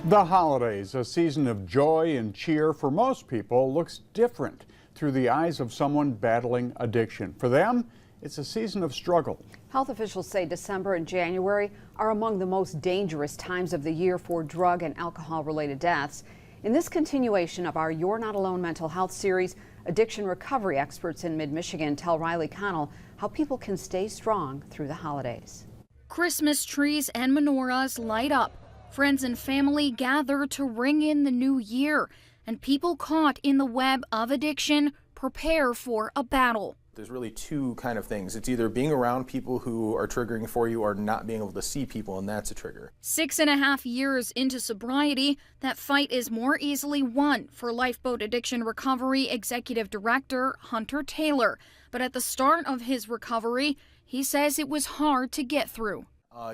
The holidays, a season of joy and cheer for most people, looks different through the eyes of someone battling addiction. For them, it's a season of struggle. Health officials say December and January are among the most dangerous times of the year for drug and alcohol-related deaths. In this continuation of our You're Not Alone mental health series, addiction recovery experts in mid-Michigan tell Riley Connell how people can stay strong through the holidays. Christmas trees and menorahs light up. Friends and family gather to ring in the new year, and people caught in the web of addiction prepare for a battle. There's really two kind of things. It's either being around people who are triggering for you or not being able to see people, and that's a trigger. 6.5 years into sobriety, that fight is more easily won for Lifeboat Addiction Recovery Executive Director Hunter Taylor. But at the start of his recovery, he says it was hard to get through.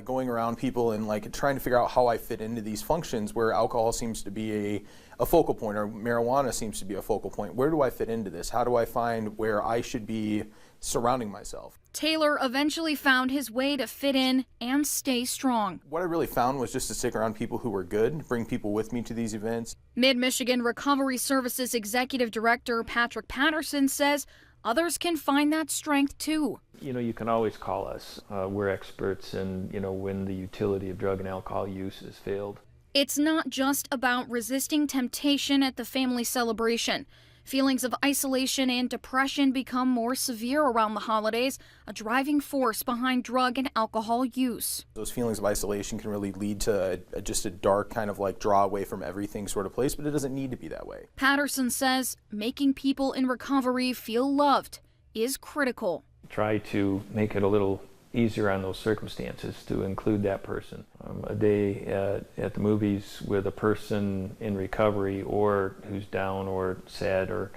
Going around people and trying to figure out how I fit into these functions where alcohol seems to be a focal point or marijuana seems to be a focal point. Where do I fit into this? How do I find where I should be surrounding myself? Taylor eventually found his way to fit in and stay strong. What I really found was just to stick around people who were good, bring people with me to these events. Mid-Michigan Recovery Services Executive Director Patrick Patterson says others can find that strength too. You can always call us. We're experts in, when the utility of drug and alcohol use has failed. It's not just about resisting temptation at the family celebration. Feelings of isolation and depression become more severe around the holidays, a driving force behind drug and alcohol use. Those feelings of isolation can really lead to just a dark kind of draw away from everything sort of place, but it doesn't need to be that way. Patterson says making people in recovery feel loved is critical. Try to make it a little easier on those circumstances to include that person. A day at the movies with a person in recovery or who's down or sad or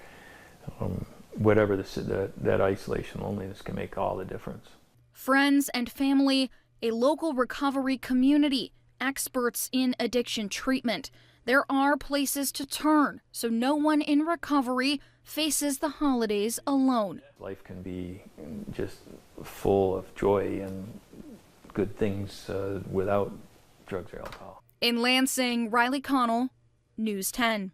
whatever, that isolation, loneliness can make all the difference. Friends and family, a local recovery community, experts in addiction treatment. There are places to turn so no one in recovery faces the holidays alone. Life can be just full of joy and good things without drugs or alcohol. In Lansing, Riley Connell, News 10.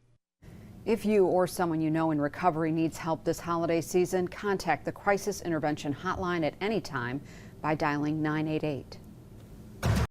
If you or someone you know in recovery needs help this holiday season, contact the Crisis Intervention Hotline at any time by dialing 988.